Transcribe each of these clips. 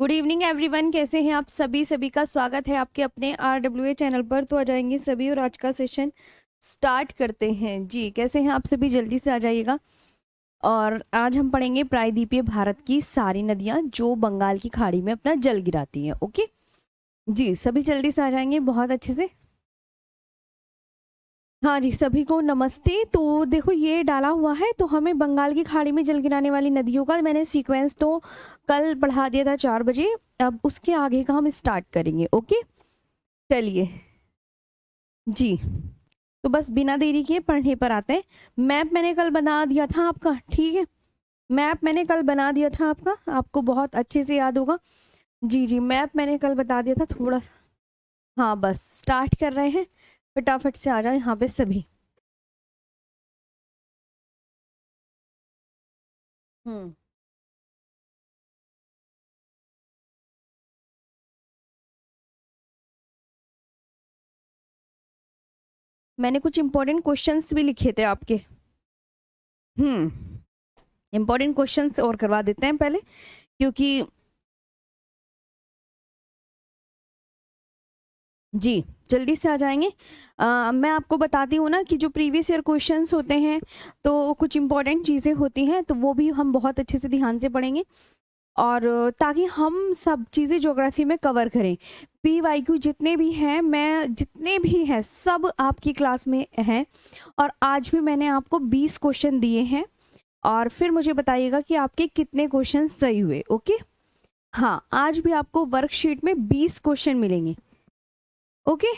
Good evening everyone, कैसे हैं आप सभी। सभी का स्वागत है आपके अपने RWA चैनल पर। तो आ जाएंगे सभी और आज का सेशन स्टार्ट करते हैं जी। कैसे हैं आप सभी, जल्दी से आ जाइएगा। और आज हम पढ़ेंगे प्रायद्वीपीय भारत की सारी नदियां जो बंगाल की खाड़ी में अपना जल गिराती हैं। ओके जी, सभी जल्दी से आ जाएंगे बहुत अच्छे से। हाँ जी, सभी को नमस्ते। तो देखो ये डाला हुआ है, तो हमें बंगाल की खाड़ी में जल गिराने वाली नदियों का मैंने सीक्वेंस तो कल बढ़ा दिया था 4 बजे। अब उसके आगे का हम स्टार्ट करेंगे। ओके चलिए जी। तो बस बिना देरी किए पढ़ने पर आते हैं। मैप मैंने कल बना दिया था आपका, ठीक है। मैप मैंने कल बना दिया था आपका, आपको बहुत अच्छे से याद होगा। जी जी, मैप मैंने कल बता दिया था थोड़ा। हाँ बस स्टार्ट कर रहे हैं, फटाफट से आ जाओ यहाँ पे सभी। हम्म मैंने कुछ इंपॉर्टेंट क्वेश्चंस भी लिखे थे आपके। इंपॉर्टेंट क्वेश्चंस और करवा देते हैं पहले, क्योंकि जी जल्दी से आ जाएंगे। मैं आपको बताती हूँ ना कि जो प्रीवियस ईयर क्वेश्चंस होते हैं तो कुछ इंपॉर्टेंट चीज़ें होती हैं, तो वो भी हम बहुत अच्छे से ध्यान से पढ़ेंगे। और ताकि हम सब चीज़ें ज्योग्राफी में कवर करें। PYQ जितने भी हैं, मैं जितने भी हैं सब आपकी क्लास में हैं। और आज भी मैंने आपको 20 क्वेश्चन दिए हैं, और फिर मुझे बताइएगा कि आपके कितने क्वेश्चन सही हुए। ओके हाँ, आज भी आपको वर्कशीट में 20 क्वेश्चन मिलेंगे। ओके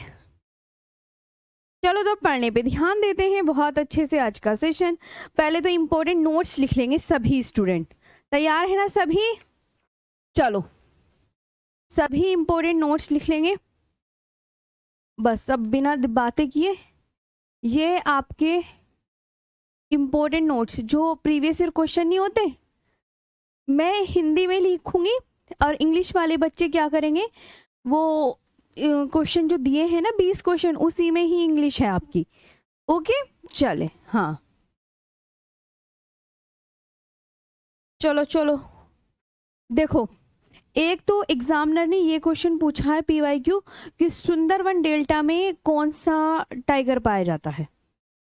चलो तो पढ़ने पे ध्यान देते हैं बहुत अच्छे से आज का सेशन। पहले तो इम्पोर्टेंट नोट्स लिख लेंगे सभी स्टूडेंट। तैयार है ना सभी? चलो सभी इम्पोर्टेंट नोट्स लिख लेंगे। बस अब बिना बातें किए ये आपके इम्पोर्टेंट नोट्स, जो प्रीवियस ईयर क्वेश्चन नहीं होते, मैं हिंदी में लिखूंगी और इंग्लिश वाले बच्चे क्या करेंगे, वो क्वेश्चन जो दिए हैं ना 20 क्वेश्चन, उसी में ही इंग्लिश है आपकी। ओके चले हाँ, चलो चलो। देखो, एक तो एग्जामिनर ने ये क्वेश्चन पूछा है PYQ कि सुंदरवन डेल्टा में कौन सा टाइगर पाया जाता है,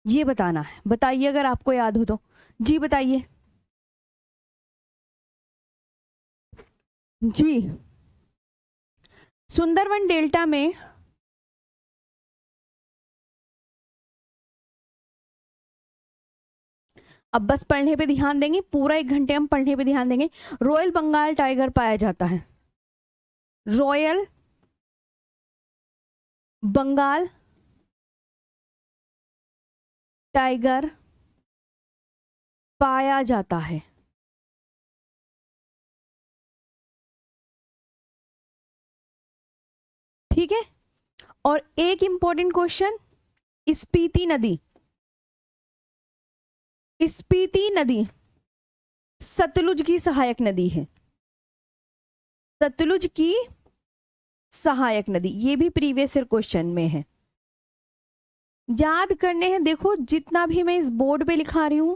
ये बताना है। बताइए अगर आपको याद हो तो। जी बताइए जी। सुंदरवन डेल्टा में अब बस पढ़ने पे ध्यान देंगे, पूरा 1 घंटे हम पढ़ने पे ध्यान देंगे। रॉयल बंगाल टाइगर पाया जाता है। रॉयल बंगाल टाइगर पाया जाता है। ठीक है। और एक इंपॉर्टेंट क्वेश्चन, स्पीति नदी, स्पीति नदी सतलुज की सहायक नदी है। सतलुज की सहायक नदी, ये भी प्रीवियस ईयर क्वेश्चन में है, याद करने हैं। देखो जितना भी मैं इस बोर्ड पे लिखा रही हूं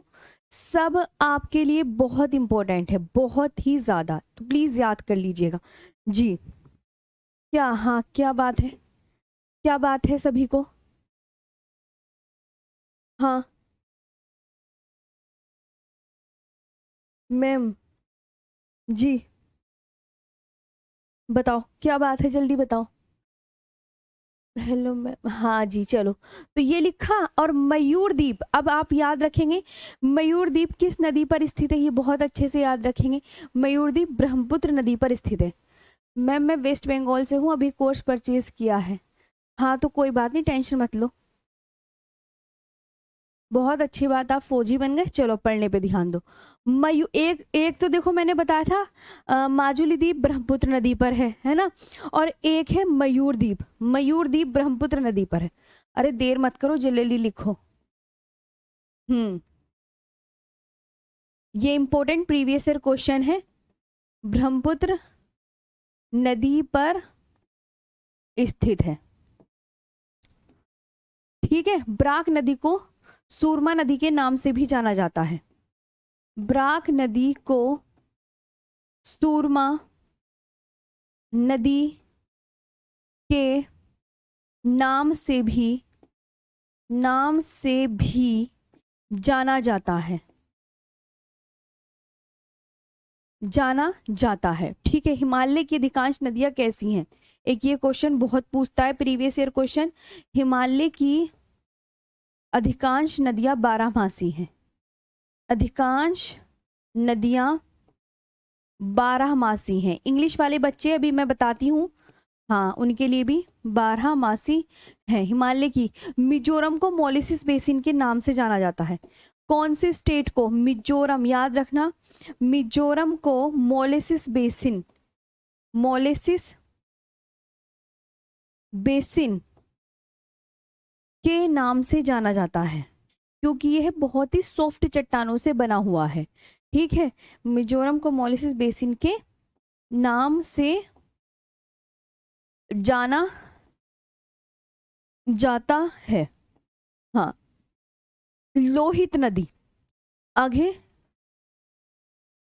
सब आपके लिए बहुत इंपॉर्टेंट है, बहुत ही ज्यादा, तो प्लीज याद कर लीजिएगा जी। क्या हाँ, क्या बात है, क्या बात है सभी को? हाँ मैम जी, बताओ क्या बात है, जल्दी बताओ। हेलो मैम, हाँ जी चलो। तो ये लिखा, और मयूर द्वीप, अब आप याद रखेंगे मयूर द्वीप किस नदी पर स्थित है, ये बहुत अच्छे से याद रखेंगे। मयूर द्वीप ब्रह्मपुत्र नदी पर स्थित है। मैम मैं वेस्ट बंगाल से हूँ, अभी कोर्स परचेज किया है। हाँ तो कोई बात नहीं, टेंशन मत लो। बहुत अच्छी बात, आप फौजी बन गए। चलो पढ़ने पे ध्यान दो। मयू एक एक तो देखो मैंने बताया था माजुली द्वीप ब्रह्मपुत्र नदी पर है ना। और एक है मयूर द्वीप, मयूर द्वीप ब्रह्मपुत्र नदी पर है। अरे देर मत करो, जल्दी लिखो। हम्म ये इंपॉर्टेंट प्रीवियस ईयर क्वेश्चन है। ब्रह्मपुत्र नदी पर स्थित है। ठीक है। ब्राक नदी को सूरमा नदी के नाम से भी जाना जाता है। ब्राक नदी को सूरमा नदी के नाम से भी जाना जाता है, जाना जाता है। ठीक है, हिमालय की अधिकांश नदियां कैसी हैं? एक ये क्वेश्चन बहुत पूछता है प्रीवियस ईयर क्वेश्चन। हिमालय की अधिकांश नदियां बारहमासी हैं। अधिकांश नदियां बारहमासी हैं। इंग्लिश वाले बच्चे अभी मैं बताती हूँ, हाँ उनके लिए भी बारहमासी है। हिमालय की, मिजोरम को मोलिसिस बेसिन के नाम से जाना जाता है। कौन से स्टेट को? मिजोरम, याद रखना, मिजोरम को मोलिसिस बेसिन के नाम से जाना जाता है, क्योंकि यह बहुत ही सॉफ्ट चट्टानों से बना हुआ है। ठीक है, मिजोरम को मोलिसिस बेसिन के नाम से जाना जाता है। हाँ, लोहित नदी, आगे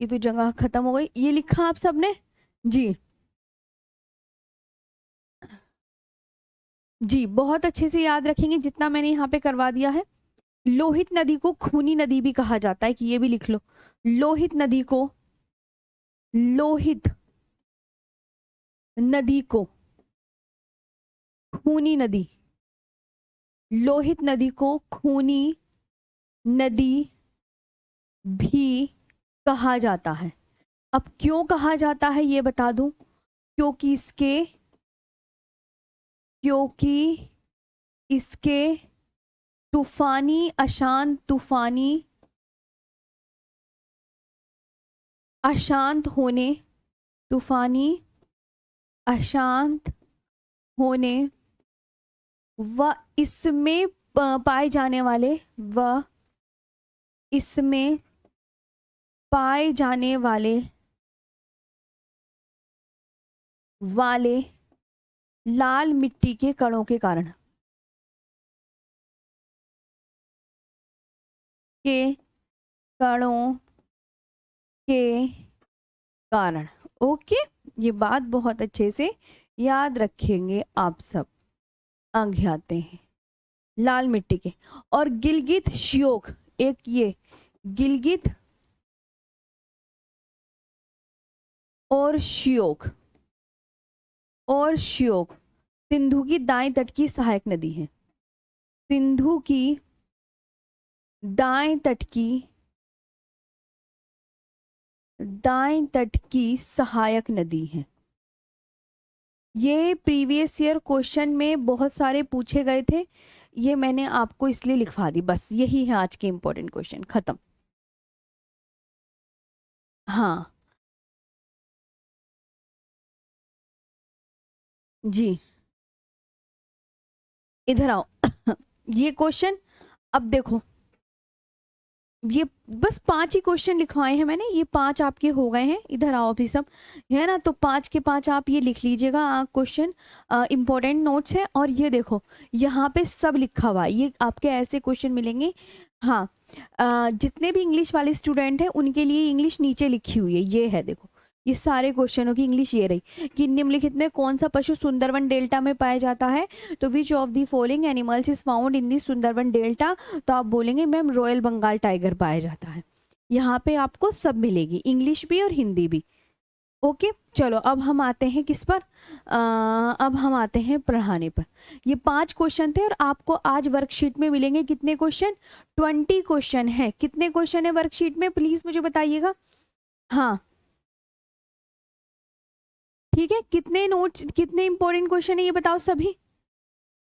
ये तो जगह खत्म हो गई, ये लिखा आप सबने जी? जी, बहुत अच्छे से याद रखेंगे जितना मैंने यहाँ पे करवा दिया है। लोहित नदी को खूनी नदी भी कहा जाता है, कि ये भी लिख लो। लोहित नदी को, लोहित नदी को खूनी नदी, लोहित नदी को खूनी नदी भी कहा जाता है। अब क्यों कहा जाता है ये बता दूं, क्योंकि इसके तूफानी अशांत होने, तूफानी अशांत होने व इसमें पाए जाने वाले, व इसमें पाए जाने वाले लाल मिट्टी के कणों के कारण, के कणों के कारण। ओके, ये बात बहुत अच्छे से याद रखेंगे आप सब। अंग आते हैं लाल मिट्टी के। और गिलगित श्योक, एक ये गिलगित और श्योक सिंधु की दाएं तट की सहायक नदी है। सिंधु की दाएं तट की सहायक नदी है। ये प्रीवियस ईयर क्वेश्चन में बहुत सारे पूछे गए थे, ये मैंने आपको इसलिए लिखवा दी, बस यही है आज के इंपॉर्टेंट क्वेश्चन, खत्म। हाँ जी, इधर आओ। ये क्वेश्चन, अब देखो, ये बस 5 ही क्वेश्चन लिखवाए हैं मैंने, ये 5 आपके हो गए हैं। इधर आओ अभी सब, है ना, तो 5 के 5 आप ये लिख लीजिएगा। क्वेश्चन इंपॉर्टेंट नोट्स है, और ये देखो यहाँ पे सब लिखा हुआ है, ये आपके ऐसे क्वेश्चन मिलेंगे। हाँ, जितने भी इंग्लिश वाले स्टूडेंट हैं उनके लिए इंग्लिश नीचे लिखी हुई है, ये है देखो, ये सारे क्वेश्चनों की इंग्लिश ये रही कि निम्नलिखित में कौन सा पशु सुंदरवन डेल्टा में पाया जाता है। तो which of the following animals is found in the Sundarban delta, तो आप बोलेंगे मैम रॉयल बंगाल टाइगर पाया जाता है। यहाँ पे आपको सब मिलेगी, इंग्लिश भी और हिंदी भी। ओके, चलो अब हम आते हैं किस पर, अब हम आते हैं पढ़ाने पर। ये 5 क्वेश्चन थे, और आपको आज वर्कशीट में मिलेंगे कितने क्वेश्चन? 20 क्वेश्चन है। कितने क्वेश्चन है वर्कशीट में, प्लीज मुझे बताइएगा। हाँ ठीक है, कितने नोट्स, कितने इंपॉर्टेंट क्वेश्चन है ये बताओ सभी,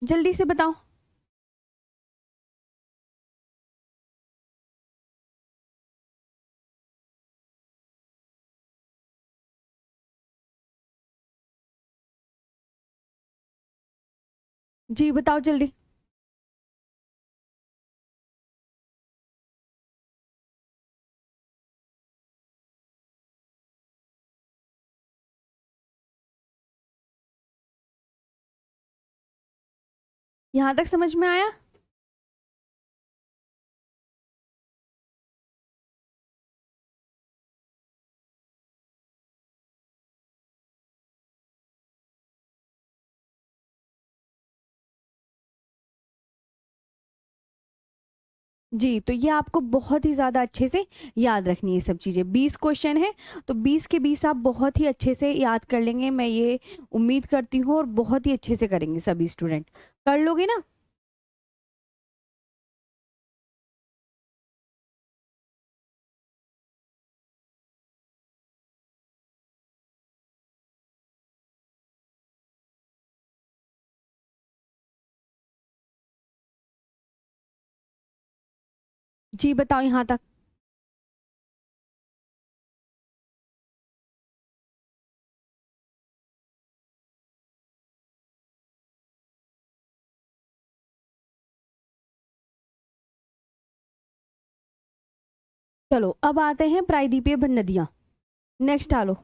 जल्दी से बताओ। जी बताओ जल्दी। यहां तक समझ में आया? जी, तो ये आपको बहुत ही ज़्यादा अच्छे से याद रखनी है सब चीज़ें। 20 क्वेश्चन हैं, तो 20 के 20 आप बहुत ही अच्छे से याद कर लेंगे, मैं ये उम्मीद करती हूँ, और बहुत ही अच्छे से करेंगे सभी स्टूडेंट। कर लोगे ना? जी, बताओ यहाँ तक। चलो, अब आते हैं प्रायद्वीपीय नदियाँ। नेक्स्ट डालो।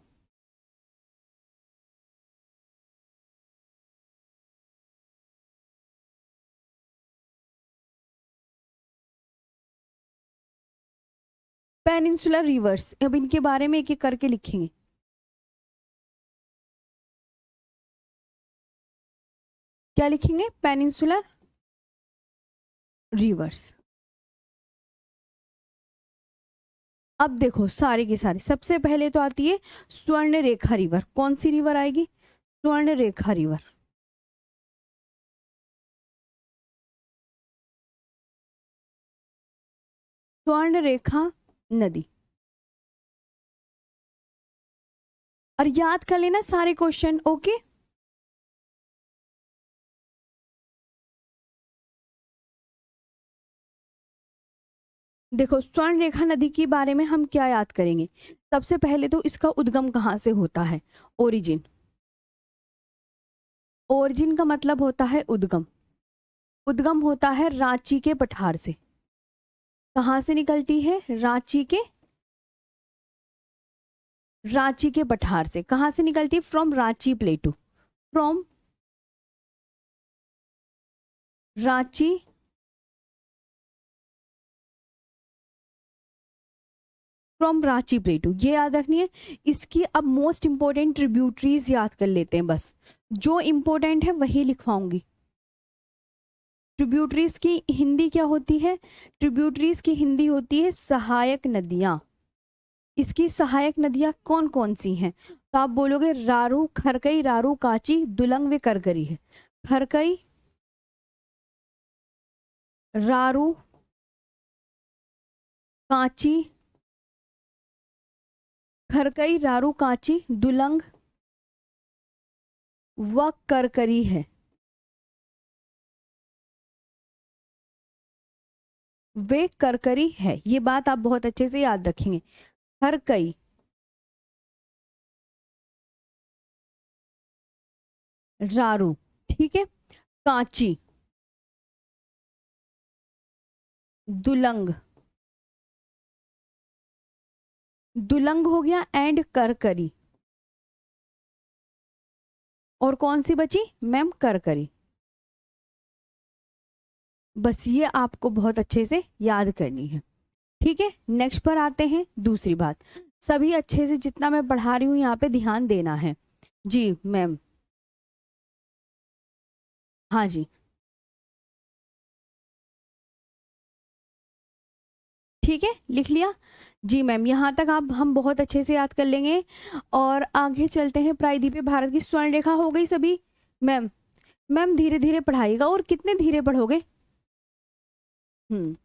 पेनिनसुलर रिवर्स, अब इनके बारे में एक-एक करके लिखेंगे। क्या लिखेंगे? Peninsular reverse. अब देखो सारे के सारे, सबसे पहले तो आती है स्वर्ण रेखा रिवर। कौन सी रिवर आएगी? स्वर्ण रेखा रिवर। स्वर्ण रेखा नदी। और याद कर लेना सारे क्वेश्चन, ओके? देखो, स्वर्ण रेखा नदी के बारे में हम क्या याद करेंगे? सबसे पहले तो इसका उद्गम कहाँ से होता है? ओरिजिन। ओरिजिन का मतलब होता है उद्गम। उद्गम होता है रांची के पठार से। कहाँ से निकलती है? रांची के पठार से। कहाँ से निकलती है? From Ranchi प्लेटू। From Ranchi from Ranchi प्लेटू, ये याद रखनी है। इसकी अब मोस्ट इंपोर्टेंट ट्रिब्यूटरीज याद कर लेते हैं बस। जो इंपोर्टेंट है वही लिखवाऊंगी। ट्रिब्यूटरीज की हिंदी क्या होती है? ट्रिब्यूटरीज की हिंदी होती है सहायक नदियां। इसकी सहायक नदियां कौन कौन सी हैं? तो आप बोलोगे रारू, खरकई, रारू, काची, दुलंग व करकरी है। खरकई, रारू, काची, खरकई, रारू, काची, दुलंग व करकरी है। वे करकरी है, ये बात आप बहुत अच्छे से याद रखेंगे। खरकई, रारू, ठीक है। कांची, दुलंग, दुलंग हो गया, एंड करकरी। और कौन सी बची मैम? करकरी। बस ये आपको बहुत अच्छे से याद करनी है, ठीक है। नेक्स्ट पर आते हैं। दूसरी बात, सभी अच्छे से जितना मैं पढ़ा रही हूँ यहाँ पे ध्यान देना है। जी मैम। हाँ जी, ठीक है, लिख लिया। जी मैम, यहाँ तक आप हम बहुत अच्छे से याद कर लेंगे। और आगे चलते हैं। प्रायद्वीपीय भारत की स्वर्ण रेखा हो गई सभी। मैम, मैम धीरे धीरे पढ़ाइएगा। और कितने धीरे पढ़ोगे? हम्म।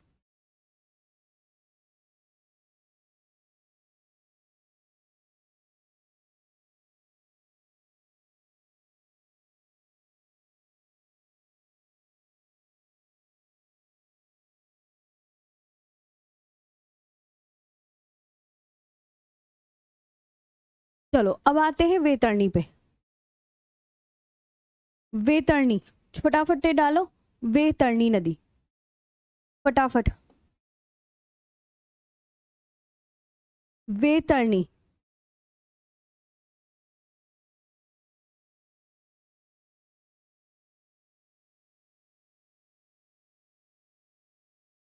चलो, अब आते हैं वैतरणी पे। वैतरणी, फटाफट से डालो। वैतरणी नदी, फटाफट। वैतरणी,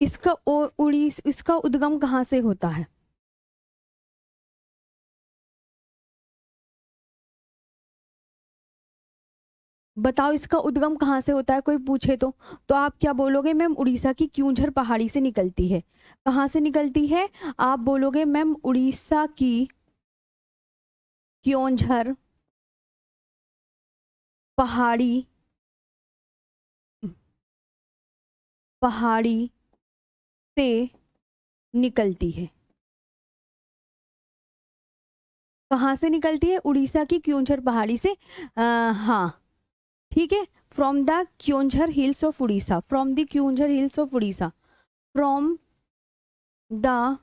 इसका उड़ीस, इसका उद्गम कहाँ से होता है? बताओ इसका उद्गम कहाँ से होता है, कोई पूछे तो आप क्या बोलोगे? मैम उड़ीसा की क्योंझर पहाड़ी से निकलती है। कहाँ से निकलती है? आप बोलोगे मैम उड़ीसा की क्योंझर पहाड़ी, पहाड़ी से निकलती है। कहाँ से निकलती है? उड़ीसा की क्योंझर पहाड़ी से। हाँ ठीक है, from the Keonjhar hills of Orissa, from the Keonjhar hills of Orissa, from the,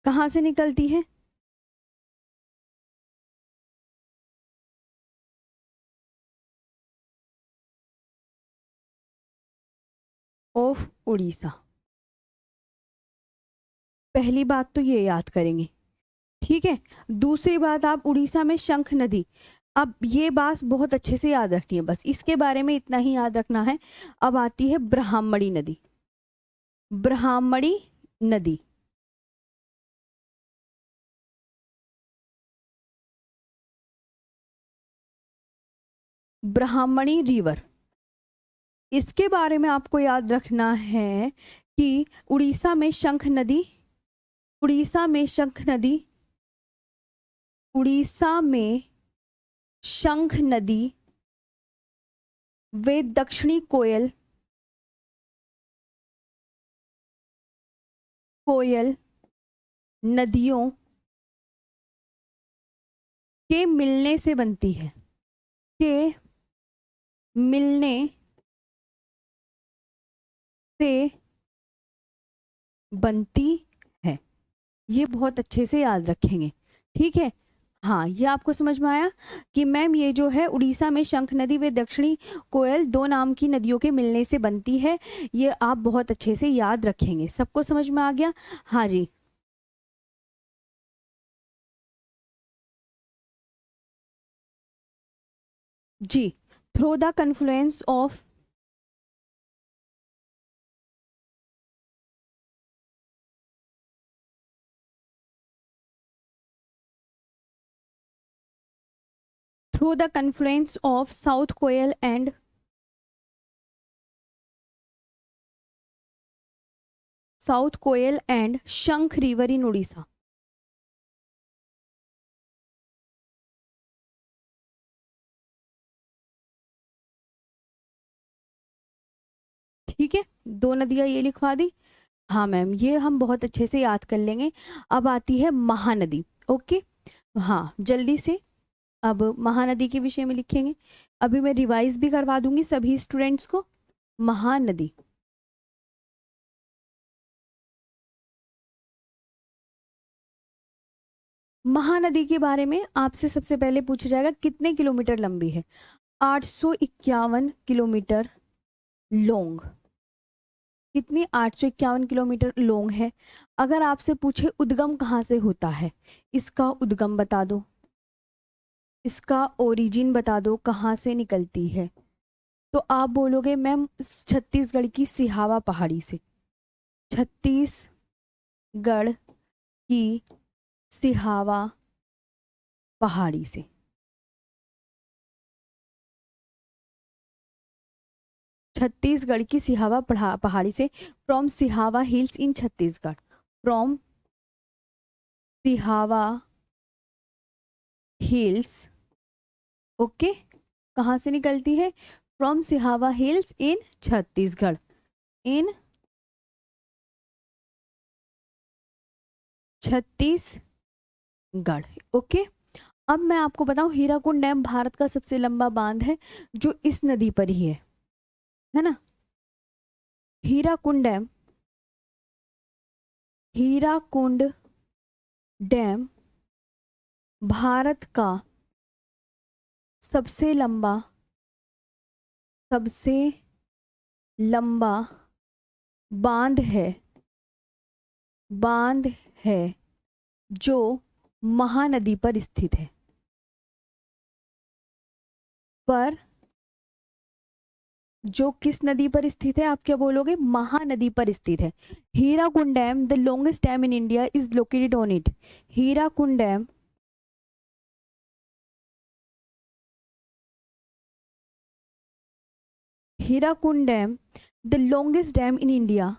कहाँ से निकलती है? ऑफ उड़ीसा। पहली बात तो ये याद करेंगे, ठीक है। दूसरी बात, आप उड़ीसा में शंख नदी, अब ये बात बहुत अच्छे से याद रखनी है, बस इसके बारे में इतना ही याद रखना है। अब आती है ब्राह्मणी नदी, ब्राह्मणी नदी, ब्राह्मणी रिवर, इसके बारे में आपको याद रखना है कि उड़ीसा में शंख नदी, उड़ीसा में शंख नदी, उड़ीसा में शंख नदी वे दक्षिणी कोयल, कोयल नदियों के मिलने से बनती है, के मिलने से बनती है। ये बहुत अच्छे से याद रखेंगे, ठीक है। हाँ, ये आपको समझ में आया कि मैम ये जो है उड़ीसा में शंख नदी व दक्षिणी कोयल दो नाम की नदियों के मिलने से बनती है, ये आप बहुत अच्छे से याद रखेंगे। सबको समझ में आ गया? हाँ जी। जी, through the confluence of, through the confluence of South Koel and South Koel and Shankh River in Odisha. ठीक है, दो नदियां ये लिखवा दी। हाँ मैम, ये हम बहुत अच्छे से याद कर लेंगे। अब आती है महानदी, ओके। हाँ जल्दी से अब महानदी के विषय में लिखेंगे। अभी मैं रिवाइज भी करवा दूंगी सभी स्टूडेंट्स को। महानदी, महानदी के बारे में आपसे सबसे पहले पूछा जाएगा कितने किलोमीटर लंबी है? 851 किलोमीटर लॉन्ग। कितनी? 851 किलोमीटर लॉन्ग है। अगर आपसे पूछे उद्गम कहाँ से होता है, इसका उद्गम बता दो, इसका ओरिजिन बता दो, कहाँ से निकलती है। तो आप बोलोगे मैम छत्तीसगढ़ की सिहावा पहाड़ी से, छत्तीसगढ़ की सिहावा पहाड़ी से। छत्तीसगढ़ की सिहावा पहाड़ी से, from Sihawa hills in Chhattisgarh, from Sihawa hills, okay. कहाँ से निकलती है? From Sihawa hills in Chhattisgarh, in Chhattisgarh, okay. अब मैं आपको बताऊं, हीराकुंड डैम भारत का सबसे लंबा बांध है जो इस नदी पर ही है ना। हीराकुंड डैम, हीराकुंड डैम भारत का सबसे लंबा, सबसे लंबा बांध है, बांध है जो महानदी पर स्थित है, पर जो किस नदी पर स्थित है? आप क्या बोलोगे? महानदी पर स्थित है। Hirakud dam, the longest dam in India, is located on it. Hirakud dam Hirakud Dam, the longest dam in India.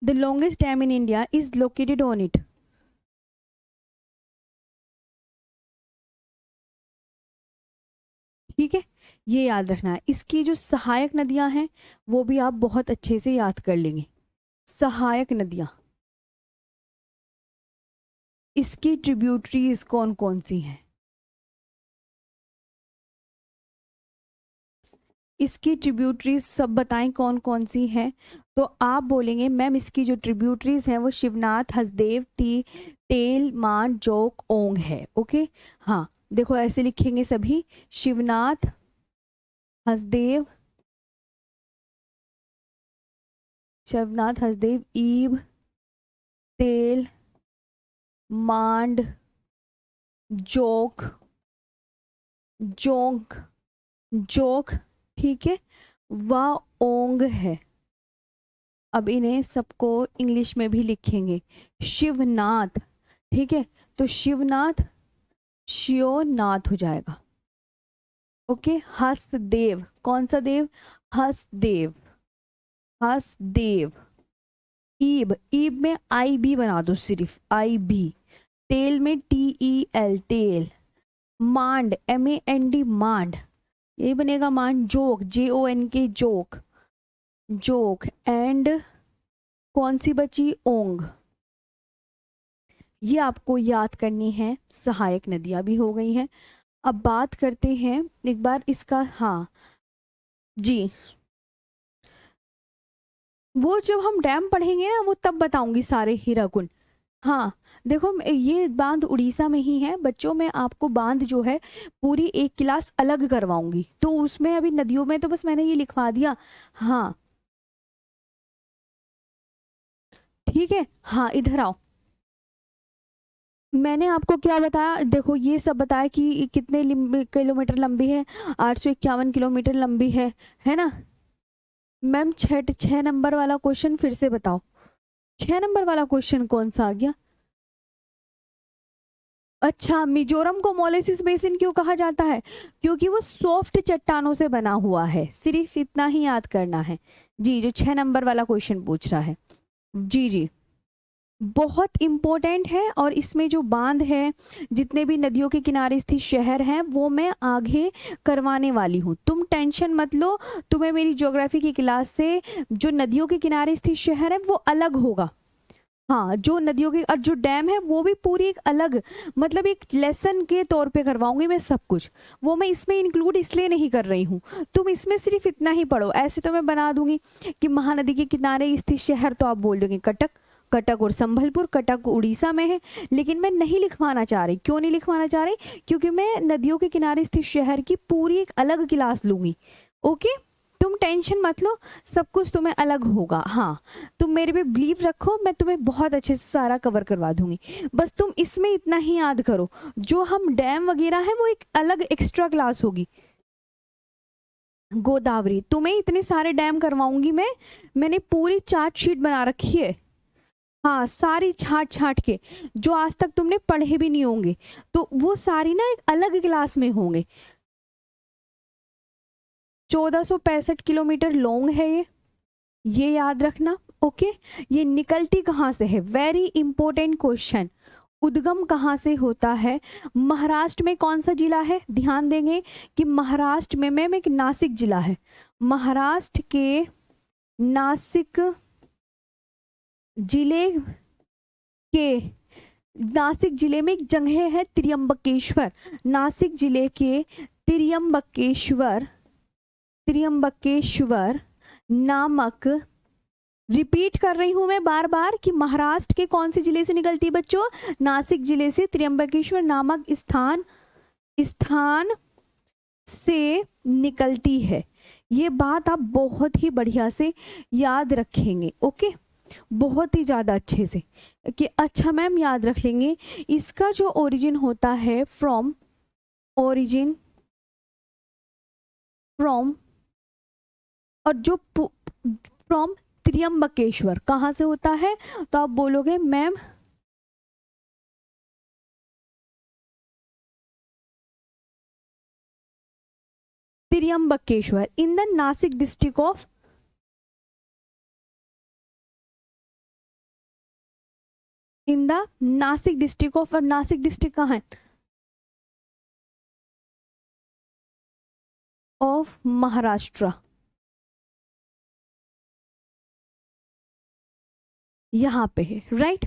The longest dam in India is located on it. ठीक है, ये याद रखना है। इसकी जो सहायक नदियां हैं वो भी आप बहुत अच्छे से याद कर लेंगे। सहायक नदियां, इसकी ट्रिब्यूटरीज कौन कौन सी हैं? इसकी ट्रिब्यूटरीज सब बताएं कौन कौन सी हैं। तो आप बोलेंगे मैम इसकी जो ट्रिब्यूटरीज हैं वो शिवनाथ, हसदेव, तेल, मान, जोक, ओंग है। ओके, हाँ देखो ऐसे लिखेंगे सभी, शिवनाथ, हसदेव, शिवनाथ, हसदेव, ईब, तेल, मांड, जोक, जोंक, जोक, ठीक है, व ओंग है। अब इन्हें सबको इंग्लिश में भी लिखेंगे, शिवनाथ, ठीक है, तो शिवनाथ शिवनाथ हो जाएगा। ओके, हसदेव, कौन सा देव? हसदेव, हसदेव। ईब, ईब में आई बी बना दो, सिर्फ आई बी। तेल में TEL, तेल। मांड, MAND, मांड, ये बनेगा मांड। Joke, JONK, joke, joke. And कौन सी बची? ओंग। ये आपको याद करनी है। सहायक नदियां भी हो गई हैं। अब बात करते हैं एक बार इसका, हाँ जी, वो जब हम डैम पढ़ेंगे ना वो तब बताऊंगी सारे हीराकुंड। हाँ देखो, ये बांध उड़ीसा में ही है बच्चों। मैं आपको बांध जो है पूरी एक क्लास अलग करवाऊंगी, तो उसमें अभी नदियों में तो बस मैंने ये लिखवा दिया। हाँ ठीक है, हाँ इधर आओ। मैंने आपको क्या बताया? देखो ये सब बताया कि कितने किलोमीटर लंबी है, 851 किलोमीटर लंबी है ना मैम। 6 नंबर वाला क्वेश्चन फिर से बताओ, 6 नंबर वाला क्वेश्चन कौन सा आ गया? अच्छा, मिजोरम को मोलेसिस बेसिन क्यों कहा जाता है? क्योंकि वो सॉफ्ट चट्टानों से बना हुआ है। सिर्फ इतना ही याद करना है जी, जो 6 नंबर वाला क्वेश्चन पूछ रहा है। जी जी, बहुत इंपॉर्टेंट है। और इसमें जो बांध है, जितने भी नदियों के किनारे स्थित शहर हैं, वो मैं आगे करवाने वाली हूँ, तुम टेंशन मत लो। तुम्हें मेरी ज्योग्राफी की क्लास से जो नदियों के किनारे स्थित शहर है वो अलग होगा। हाँ, जो नदियों के और जो डैम है वो भी पूरी एक अलग, मतलब एक लेसन के तौर पे करवाऊंगी मैं सब कुछ। वो मैं इसमें इंक्लूड इसलिए नहीं कर रही हूँ, तुम इसमें सिर्फ इतना ही पढ़ो। ऐसे तो मैं बना दूंगी कि महानदी के किनारे स्थित शहर, तो आप बोल दोगे कटक, कटक और संभलपुर। कटक उड़ीसा में है, लेकिन मैं नहीं लिखवाना चाह रही। क्यों नहीं लिखवाना चाह रही? क्योंकि मैं नदियों के किनारे स्थित शहर की पूरी एक अलग क्लास लूंगी। ओके, तुम टेंशन मत लो, सब कुछ तुम्हें अलग होगा। हाँ, तुम मेरे पे बिलीव रखो, मैं तुम्हें बहुत अच्छे से सारा कवर करवा दूंगी। बस तुम इसमें इतना ही याद करो, जो हम डैम वगैरह है वो एक अलग एक्स्ट्रा क्लास होगी। गोदावरी, तुम्हें इतने सारे डैम करवाऊंगी मैं। मैंने पूरी चार्ट शीट बना रखी है। हाँ, सारी छाट छाट के, जो आज तक तुमने पढ़े भी नहीं होंगे, तो वो सारी ना एक अलग क्लास में होंगे। 1465 किलोमीटर लॉन्ग है ये याद रखना। ओके, ये निकलती कहाँ से है? Very important question. उद्गम कहाँ से होता है? महाराष्ट्र में कौन सा जिला है? ध्यान देंगे कि महाराष्ट्र में मैम एक नासिक जिला है। महाराष्ट्र के नासिक जिले के, नासिक जिले में एक जगह है त्र्यंबकेश्वर। नासिक जिले के त्र्यंबकेश्वर, त्र्यंबकेश्वर नामक, रिपीट कर रही हूं मैं बार बार कि महाराष्ट्र के कौन से जिले से निकलती है बच्चों? नासिक जिले से त्र्यंबकेश्वर नामक स्थान से निकलती है। ये बात आप बहुत ही बढ़िया से याद रखेंगे। ओके, बहुत ही ज़्यादा अच्छे से कि अच्छा मैम याद रख लेंगे। इसका जो ओरिजिन होता है फ्रॉम, ओरिजिन फ्रॉम, और जो फ्रॉम त्र्यंबकेश्वर कहाँ से होता है? तो आप बोलोगे ma'am Trimbakeshwar in the Nashik district of, in the Nashik district of, और नासिक डिस्ट्रिक्ट कहाँ है? ऑफ महाराष्ट्र, यहाँ पे है, राइट।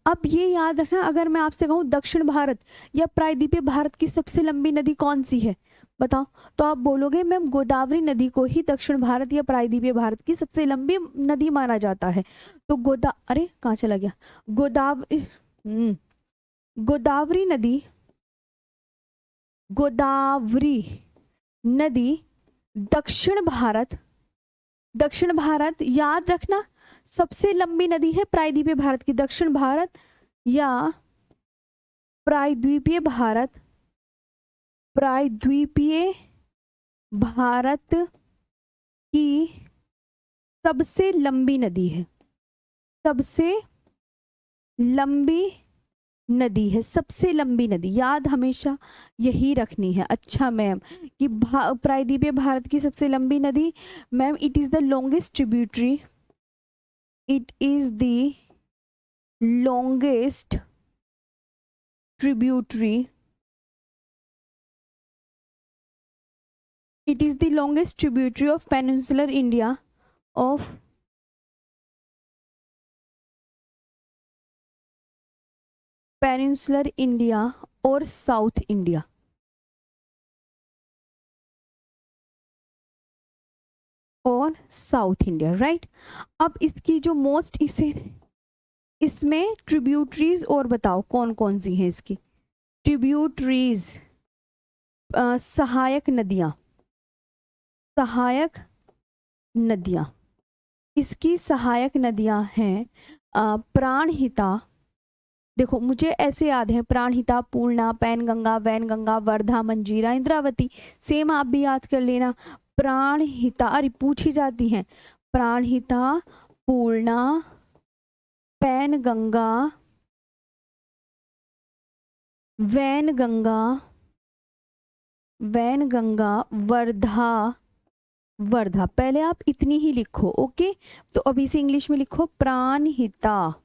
अब ये याद रखना, अगर मैं आपसे कहूँ दक्षिण भारत या प्रायद्वीपीय भारत की सबसे लंबी नदी कौन सी है, बताओ, तो आप बोलोगे मैम गोदावरी नदी को ही दक्षिण भारत या प्रायद्वीपीय भारत की सबसे लंबी नदी माना जाता है। तो अरे कहाँ चला गया, गोदावरी नदी, गोदावरी नदी दक्षिण भारत याद रखना सबसे लंबी नदी है प्रायद्वीपीय भारत की, दक्षिण भारत या प्रायद्वीपीय भारत की सबसे लंबी नदी है, सबसे लंबी नदी है, सबसे लंबी नदी याद हमेशा यही रखनी है। अच्छा मैम कि प्रायद्वीपीय भारत की सबसे लंबी नदी, ma'am it is the longest tributary, it is the longest tributary, it is the longest tributary of peninsular India, of peninsular India और South India, और साउथ इंडिया, राइट। अब इसकी जो मोस्ट इसमें ट्रिब्यूटरीज और बताओ कौन कौन सी हैं इसकी ट्रिब्यूटरीज, सहायक नदियां, इसकी सहायक नदियां हैं प्राणहिता, देखो मुझे ऐसे याद है, प्राणहिता, पूर्णा, पैनगंगा, वैनगंगा, वर्धा, मंजीरा, इंद्रावती, सेम आप भी याद कर लेना। प्राणहिता, अरे पूछी जाती हैं, प्राणहिता, पूर्णा, पैनगंगा, वैनगंगा, वर्धा। पहले आप इतनी ही लिखो, ओके। तो अभी से इंग्लिश में लिखो प्राणहिता,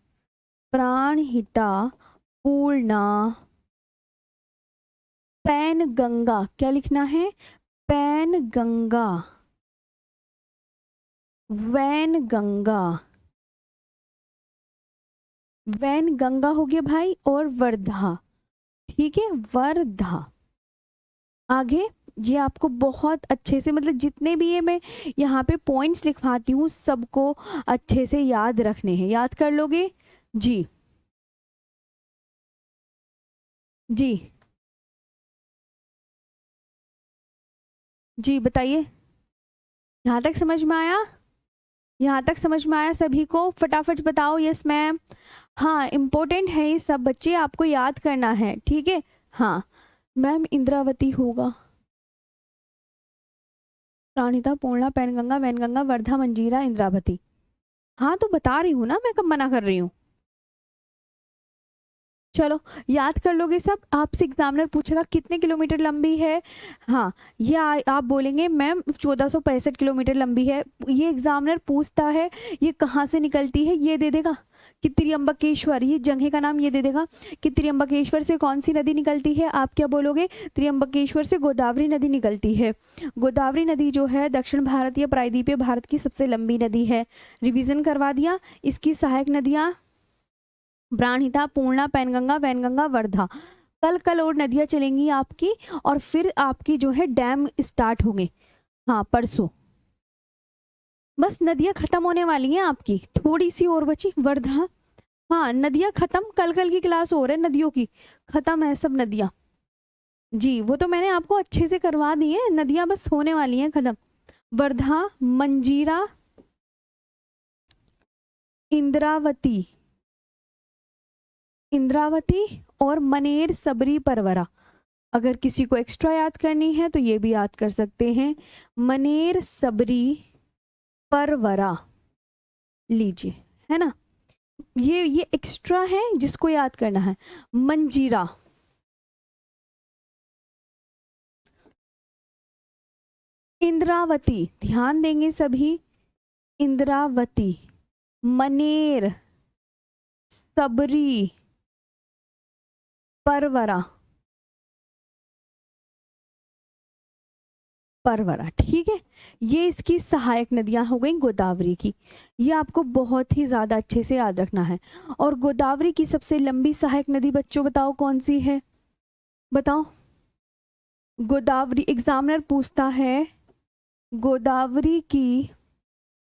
पूर्णा, पैनगंगा, क्या लिखना है, पैनगंगा, वैनगंगा हो गया भाई, और वर्धा, ठीक है, वर्धा। आगे ये आपको बहुत अच्छे से, मतलब जितने भी ये मैं यहाँ पे पॉइंट्स लिखवाती हूँ सबको अच्छे से याद रखने हैं, याद कर लोगे जी। जी बताइए, यहाँ तक समझ में आया? यहाँ तक समझ में आया सभी को? फटाफट बताओ यस मैम। हाँ इम्पोर्टेंट है ये सब बच्चे, आपको याद करना है, ठीक है। हाँ मैम इंद्रावती होगा, प्राणहिता, पूर्णा, पैनगंगा, वैनगंगा, वर्धा, मंजीरा, इंद्रावती। हाँ तो बता रही हूँ ना, मैं कब मना कर रही हूँ। चलो याद कर लोगे सब। आपसे एग्जामिनर पूछेगा कितने किलोमीटर लंबी है, हाँ ये आप बोलेंगे मैम 1465 किलोमीटर लंबी है। ये एग्जामिनर पूछता है ये कहाँ से निकलती है, ये दे देगा कि त्र्यंबकेश्वर, ये जगह का नाम ये दे देगा कि त्र्यंबकेश्वर से कौन सी नदी निकलती है। आप क्या बोलोगे, त्र्यंबकेश्वर से गोदावरी नदी निकलती है। गोदावरी नदी जो है दक्षिण भारत या प्रायद्वीपीय भारत की सबसे लंबी नदी है। रिविजन करवा दिया। इसकी सहायक नदियाँ प्राणहिता, पूर्णा, पैनगंगा, वैनगंगा, वर्धा। कल और नदियां चलेंगी आपकी, और फिर आपकी जो है डैम स्टार्ट होंगे, हाँ परसों। बस नदियां खत्म होने वाली हैं आपकी, थोड़ी सी और बची वर्धा। हाँ नदियां खत्म, कल की क्लास हो रही है, नदियों की खत्म है सब नदियां जी। वो तो मैंने आपको अच्छे से करवा दी है, नदियां बस होने वाली हैं खत्म। वर्धा, मंजीरा, इंद्रावती और मनेर, सबरी, परवरा। अगर किसी को एक्स्ट्रा याद करनी है तो ये भी याद कर सकते हैं, मनेर, सबरी, परवरा। लीजिए, है ना। ये एक्स्ट्रा है जिसको याद करना है। मंजीरा, इंद्रावती, ध्यान देंगे सभी, इंद्रावती, मनेर, सबरी, परवरा, परवरा, ठीक है। ये इसकी सहायक नदियां हो गई गोदावरी की। ये आपको बहुत ही ज्यादा अच्छे से याद रखना है। और गोदावरी की सबसे लंबी सहायक नदी बच्चों बताओ कौन सी है, बताओ। गोदावरी, एग्जामिनर पूछता है गोदावरी की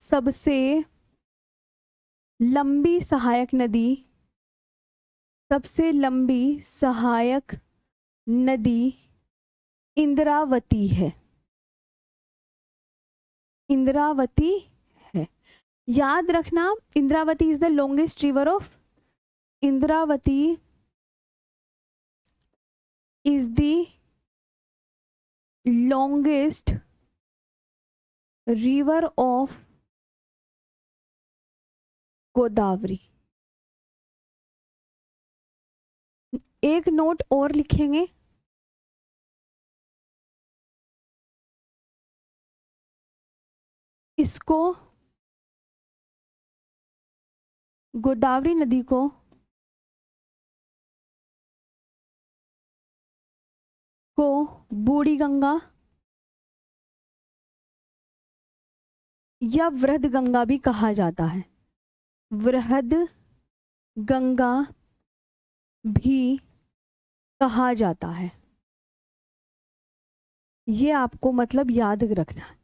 सबसे लंबी सहायक नदी, सबसे लंबी सहायक नदी इंद्रावती है, इंद्रावती है। याद रखना, Indravati is the longest river of, Indravati is the longest river of Godavari. एक नोट और लिखेंगे, इसको, गोदावरी नदी को बूढ़ी गंगा या वृहद गंगा भी कहा जाता है, वृहद गंगा भी कहा जाता है। ये आपको मतलब याद रखना है,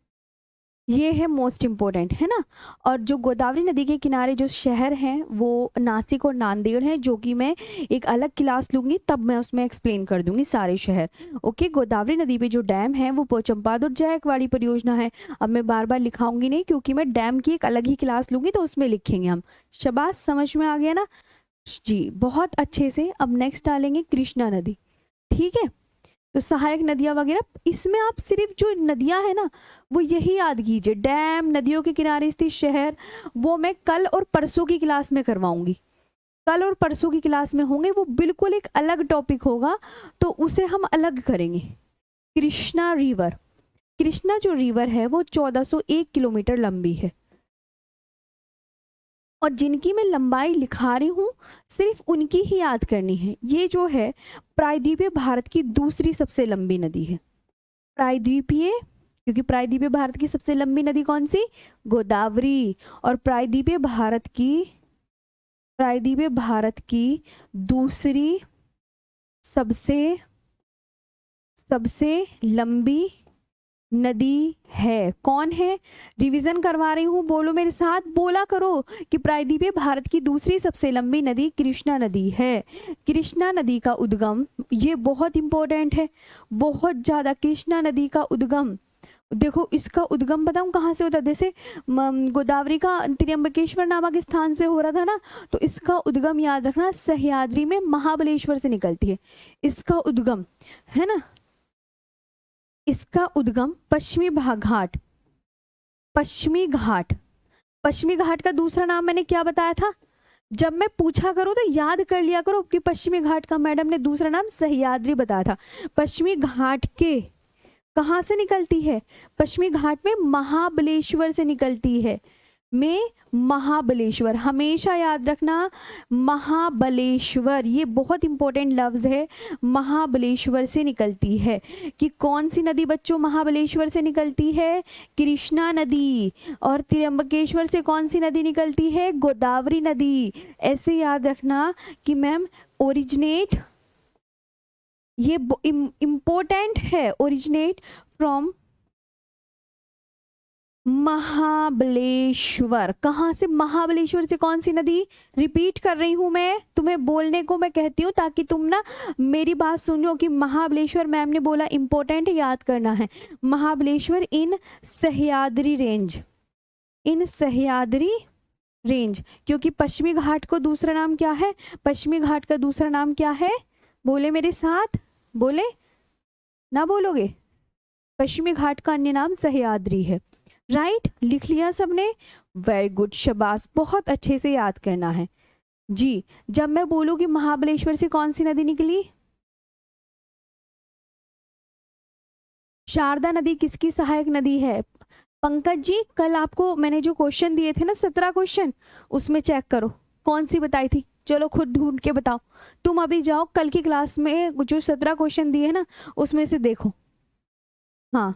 ये है मोस्ट इम्पोर्टेंट, है ना। और जो गोदावरी नदी के किनारे जो शहर हैं वो नासिक और नांदेड़ हैं, जो कि मैं एक अलग क्लास लूंगी तब मैं उसमें एक्सप्लेन कर दूंगी सारे शहर। ओके, गोदावरी नदी पे जो डैम है वो पोचम्पाद और जायकवाड़ी परियोजना है। अब मैं बार बार लिखाऊंगी नहीं क्योंकि मैं डैम की एक अलग ही क्लास लूंगी तो उसमें लिखेंगे हम। शाबाश, समझ में आ गया ना जी, बहुत अच्छे से। अब नेक्स्ट डालेंगे कृष्णा नदी, ठीक है। तो सहायक नदियां वगैरह, इसमें आप सिर्फ जो नदियां है ना वो यही याद कीजिए, डैम, नदियों के किनारे स्थित शहर, वो मैं कल और परसों की क्लास में करवाऊंगी। कल और परसों की क्लास में होंगे, वो बिल्कुल एक अलग टॉपिक होगा तो उसे हम अलग करेंगे। कृष्णा रिवर, कृष्णा जो रिवर है वो 1401 किलोमीटर लंबी है। और जिनकी मैं लंबाई लिखा रही हूँ सिर्फ उनकी ही याद करनी है। ये जो है प्रायद्वीपीय भारत की दूसरी सबसे लंबी नदी है, प्रायद्वीपीय, क्योंकि प्रायद्वीपीय भारत की सबसे लंबी नदी कौन सी, गोदावरी। और प्रायद्वीपीय भारत की दूसरी सबसे लंबी नदी है, कौन है, रिवीजन करवा रही हूँ, बोलो मेरे साथ, बोला करो कि प्रायद्वीपीय भारत की दूसरी सबसे लंबी नदी कृष्णा नदी है। कृष्णा नदी का उद्गम, ये बहुत इंपॉर्टेंट है, बहुत ज्यादा। कृष्णा नदी का उद्गम देखो, इसका उद्गम बताऊं कहाँ से होता है, जैसे गोदावरी का त्र्यंबकेश्वर नामक स्थान से हो रहा था ना, तो इसका उद्गम याद रखना सह्याद्री में महाबलेश्वर से निकलती है इसका उद्गम, है ना। इसका उद्गम पश्चिमी घाट, पश्चिमी घाट का दूसरा नाम मैंने क्या बताया था, जब मैं पूछा करूं तो याद कर लिया करो कि पश्चिमी घाट का मैडम ने दूसरा नाम सह्याद्री बताया था। पश्चिमी घाट के कहाँ से निकलती है, पश्चिमी घाट में महाबलेश्वर से निकलती है, में महाबलेश्वर, हमेशा याद रखना महाबलेश्वर, ये बहुत इंपॉर्टेंट लफ्ज है, महाबलेश्वर से निकलती है। कि कौन सी नदी बच्चों महाबलेश्वर से निकलती है, कृष्णा नदी। और त्र्यंबकेश्वर से कौन सी नदी निकलती है, गोदावरी नदी। ऐसे याद रखना कि मैम ओरिजिनेट, ये इंपॉर्टेंट है, ओरिजिनेट फ्रॉम महाबलेश्वर। कहाँ से, महाबलेश्वर से कौन सी नदी, रिपीट कर रही हूं मैं, तुम्हें बोलने को मैं कहती हूँ ताकि तुम ना मेरी बात सुनो कि महाबलेश्वर मैम ने बोला इंपॉर्टेंट, याद करना है। महाबलेश्वर इन सह्याद्री रेंज, इन सह्याद्री रेंज, क्योंकि पश्चिमी घाट को दूसरा नाम क्या है, पश्चिमी घाट का दूसरा नाम क्या है, बोले मेरे साथ, बोले ना, बोलोगे, पश्चिमी घाट का अन्य नाम सह्याद्री है। राइट, लिख लिया सबने, वेरी गुड, शाबाश, बहुत अच्छे से याद करना है जी। जब मैं बोलूँ कि महाबलेश्वर से कौन सी नदी निकली, शारदा नदी किसकी सहायक नदी है? पंकज जी, कल आपको मैंने जो क्वेश्चन दिए थे ना, 17 क्वेश्चन, उसमें चेक करो कौन सी बताई थी। चलो खुद ढूंढ के बताओ। तुम अभी जाओ कल की क्लास में जो 17 क्वेश्चन दिए हैं ना, उसमें से देखो। हाँ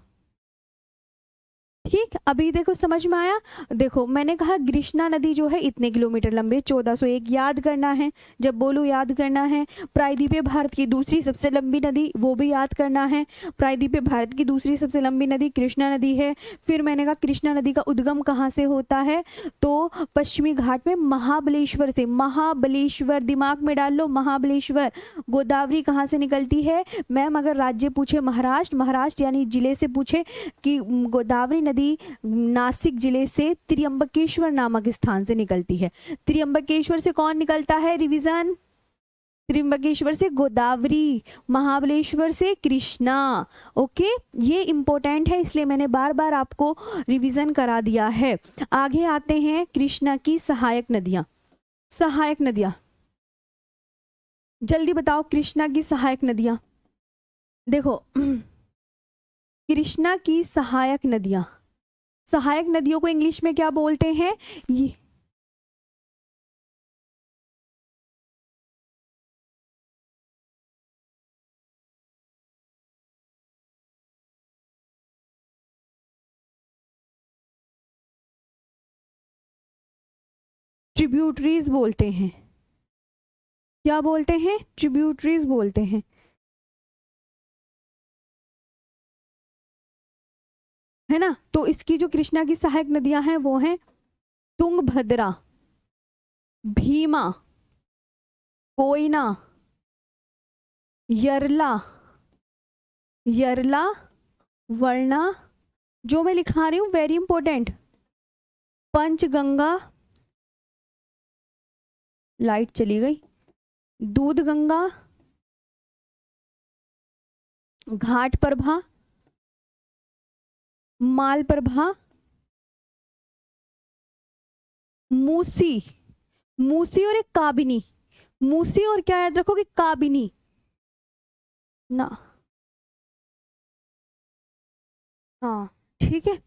ठीक, अभी देखो समझ में आया। देखो मैंने कहा कृष्णा नदी जो है इतने किलोमीटर लंबे 1401 याद करना है, जब बोलूँ याद करना है। प्रायद्वीपीय भारत की दूसरी सबसे लंबी नदी, वो भी याद करना है। प्रायद्वीपीय भारत की दूसरी सबसे लंबी नदी कृष्णा नदी है। फिर मैंने कहा कृष्णा नदी का उद्गम कहाँ से होता है, तो पश्चिमी घाट में महाबलेश्वर से। महाबलेश्वर दिमाग में डाल लो, महाबलेश्वर। गोदावरी कहाँ से निकलती है मैम? अगर राज्य पूछे महाराष्ट्र, महाराष्ट्र यानी जिले से पूछे कि गोदावरी नदी नासिक जिले से त्र्यंबकेश्वर नामक स्थान से निकलती है। त्र्यंबकेश्वर से कौन निकलता है? रिवीजन, त्र्यंबकेश्वर से गोदावरी, महाबलेश्वर से कृष्णा। ओके, ये इंपॉर्टेंट है इसलिए मैंने बार बार आपको रिवीजन करा दिया है। आगे आते हैं, कृष्णा की सहायक नदियां। सहायक नदियां जल्दी बताओ, कृष्णा की सहायक नदियां। देखो कृष्णा की सहायक नदियां, सहायक नदियों को इंग्लिश में क्या बोलते हैं? ये ट्रिब्यूटरीज बोलते हैं। क्या बोलते हैं? ट्रिब्यूटरीज बोलते हैं, है ना। तो इसकी जो कृष्णा की सहायक नदियां हैं वो हैं तुंगभद्रा, भीमा, कोयना, यरला, यरला, वर्णा, जो मैं लिखा रही हूं वेरी इंपॉर्टेंट, पंचगंगा, लाइट चली गई, दूध गंगा, घाट प्रभा, माल प्रभा, मूसी, मूसी और एक काबिनी। मूसी और क्या याद रखोगे? काबिनी ना। हाँ ठीक है,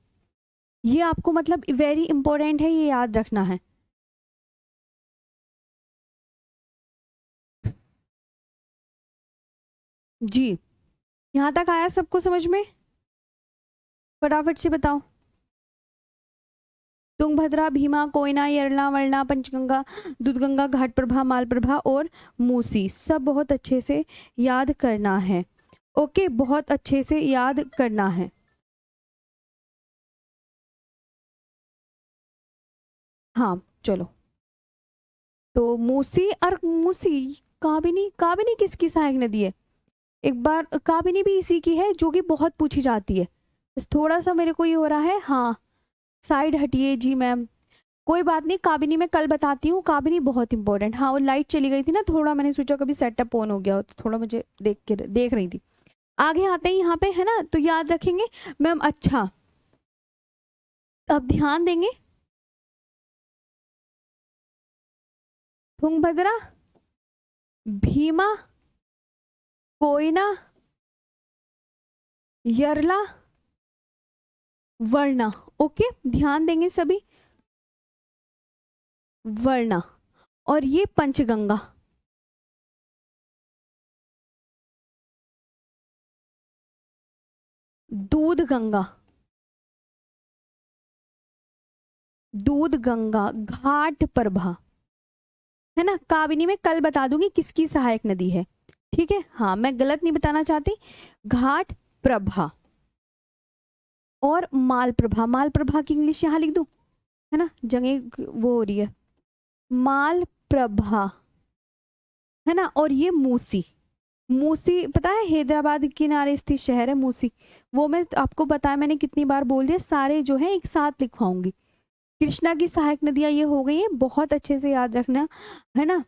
ये आपको मतलब वेरी इंपॉर्टेंट है, ये याद रखना है। जी, यहां तक आया सबको समझ में? फटाफट से बताओ। तुंगभद्रा, भीमा, कोयना, यरला, वरना, पंचगंगा, दूधगंगा, घाट प्रभा, माल प्रभा और मूसी, सब बहुत अच्छे से याद करना है। ओके, बहुत अच्छे से याद करना है। हाँ चलो, तो मूसी और मूसी, काबिनी, काबिनी किसकी सहायक नदी है? एक बार, काबिनी भी इसी की है जो कि बहुत पूछी जाती है। बस थोड़ा सा मेरे को ये हो रहा है, हाँ साइड हटिए जी मैम, कोई बात नहीं, काबिनी में कल बताती हूँ, काबिनी बहुत इंपॉर्टेंट। हाँ वो लाइट चली गई थी ना, थोड़ा मैंने सोचा कभी सेटअप ऑन हो गया हो, तो थोड़ा मुझे देख रही थी। आगे आते हैं यहाँ पे, है ना, तो याद रखेंगे मैम। अच्छा, अब ध्यान देंगे, तुंगभद्रा, भीमा, कोयना, यरला, वर्णा। ओके, ध्यान देंगे सभी, वर्णा, और ये पंचगंगा, दूध गंगा, दूध गंगा, घाट प्रभा, है ना। काबिनी में कल बता दूंगी किसकी सहायक नदी है, ठीक है। हाँ मैं गलत नहीं बताना चाहती, घाट प्रभा और माल प्रभा। माल प्रभा की इंग्लिश यहाँ लिख दूं, है ना, जगह वो हो रही है, माल प्रभा, है ना। और ये मूसी, मूसी पता है हैदराबाद के किनारे स्थित शहर है मूसी, वो मैं आपको बताया, मैंने कितनी बार बोल दिया, सारे जो है एक साथ लिखवाऊंगी। कृष्णा की सहायक नदियां ये हो गई हैं, बहुत अच्छे से याद रखना, है ना।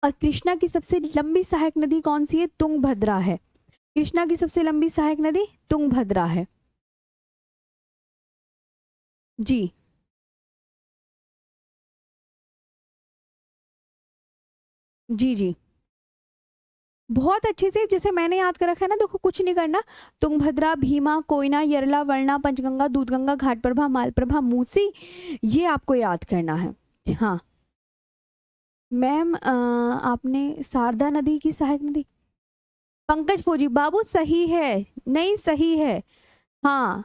और कृष्णा की सबसे लंबी सहायक नदी कौन सी है? तुंगभद्रा है। कृष्णा की सबसे लंबी सहायक नदी तुंगभद्रा है जी। जी जी, बहुत अच्छे से जैसे मैंने याद कर रखा है ना, देखो कुछ नहीं करना। तुंगभद्रा, भीमा, कोयना, यरला, वरना, पंचगंगा, दूधगंगा, घाटप्रभा, मालप्रभा, मूसी, ये आपको याद करना है। हाँ मैम, आपने शारदा नदी की सहायक नदी, पंकज फौजी बाबू सही है, नहीं सही है। हाँ